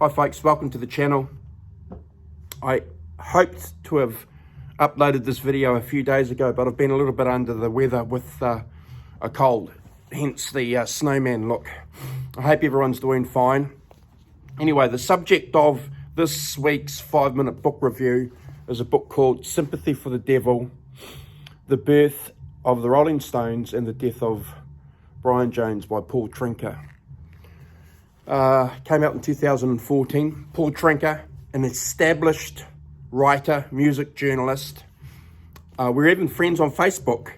Hi folks, welcome to the channel. I hoped to have uploaded this video a few days ago, but I've been a little bit under the weather with a cold, hence the snowman look. I hope everyone's doing fine. Anyway, the subject of this week's 5-minute book review is a book called Sympathy for the Devil, The Birth of the Rolling Stones and the Death of Brian Jones by Paul Trynka. Came out in 2014. Paul Trynka, an established writer, music journalist. We're even friends on Facebook.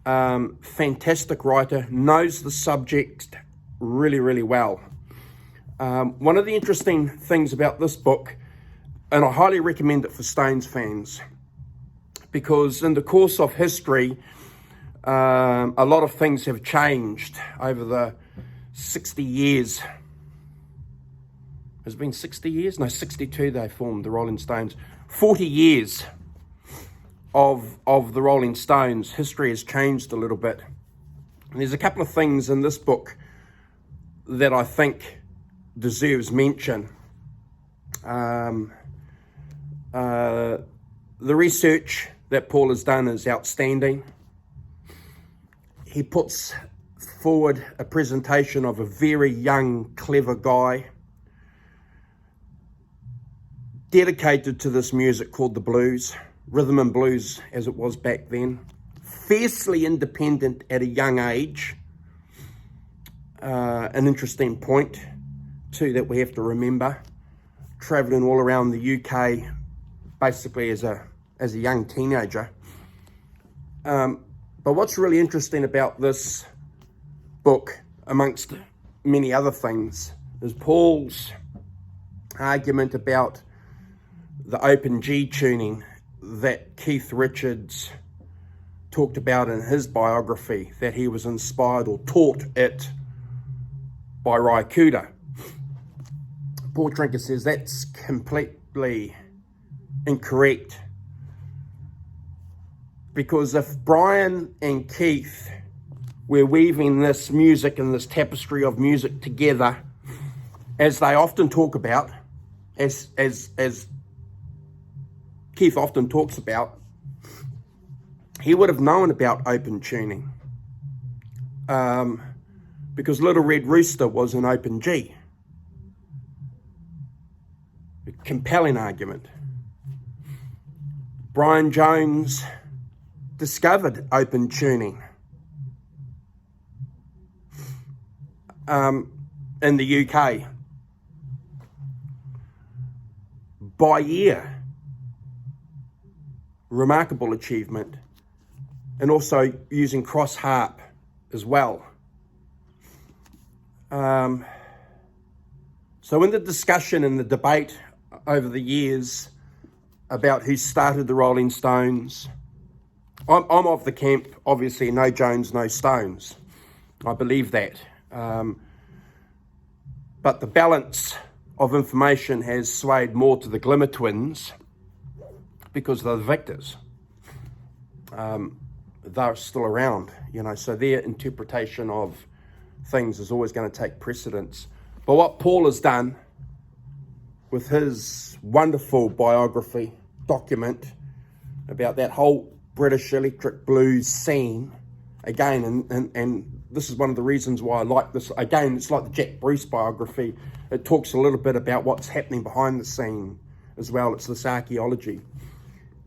Fantastic writer, knows the subject really, really well. One of the interesting things about this book, and I highly recommend it for Stones fans, because in the course of history, a lot of things have changed over the 60 years. Has it been 60 years? No, 62 they formed, the Rolling Stones. 40 years of the Rolling Stones. History has changed a little bit. And there's a couple of things in this book that I think deserves mention. The research that Paul has done is outstanding. He puts forward a presentation of a very young, clever guy dedicated to this music called the blues, rhythm and blues as it was back then. Fiercely independent at a young age. An interesting point too that we have to remember. Travelling all around the UK basically as a young teenager. But what's really interesting about this book, amongst many other things, is Paul's argument about the open G tuning that Keith Richards talked about in his biography, that he was inspired or taught it by Ry Cooder. Paul Trynka says that's completely incorrect, because if Brian and Keith were weaving this music and this tapestry of music together, as they often talk about, as Keith often talks about, he would have known about open tuning, because Little Red Rooster was an open G. A compelling argument. Brian Jones discovered open tuning in the UK by ear. Remarkable achievement, and also using cross harp as well. So in the discussion and the debate over the years about who started the Rolling Stones, I'm of the camp, obviously, no Jones, no Stones. I believe that. But the balance of information has swayed more to the Glimmer Twins, because they're the victors. They're still around, so their interpretation of things is always going to take precedence. But what Paul has done with his wonderful biography document about that whole British electric blues scene, again, and this is one of the reasons why I like this. Again, it's like the Jack Bruce biography. It talks a little bit about what's happening behind the scene as well. It's this archaeology.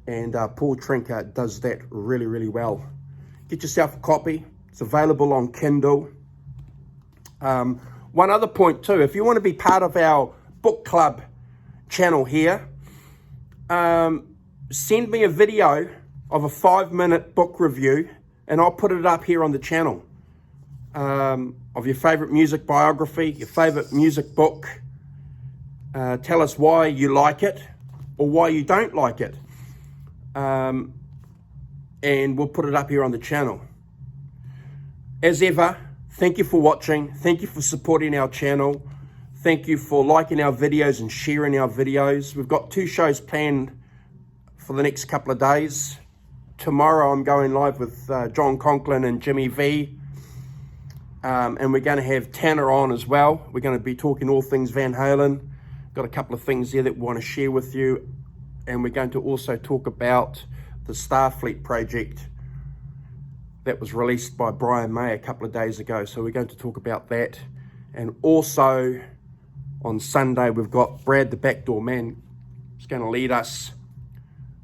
And Paul Trynka does that really, really well. Get yourself a copy. It's available on Kindle. One other point too, if you want to be part of our book club channel here, send me a video of a 5-minute book review, and I'll put it up here on the channel, of your favorite music biography, your favorite music book. Tell us why you like it or why you don't like it. And we'll put it up here on the channel. As ever, thank you for watching. Thank you for supporting our channel. Thank you for liking our videos and sharing our videos. We've got 2 shows planned for the next couple of days. Tomorrow I'm going live with John Conklin and Jimmy V. And we're going to have Tanner on as well. We're going to be talking all things Van Halen. Got a couple of things there that we want to share with you, and we're going to also talk about the Starfleet project that was released by Brian May a couple of days ago. So we're going to talk about that. And also on Sunday, we've got Brad the Backdoor Man. He's going to lead us.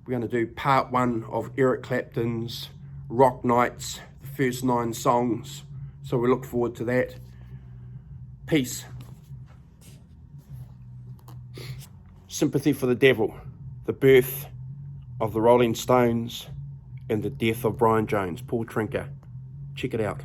We're going to do part 1 of Eric Clapton's Rock Nights, the first 9 songs. So we look forward to that. Peace. Sympathy for the Devil, the birth of the Rolling Stones and the death of Brian Jones. Paul Trynka. Check it out.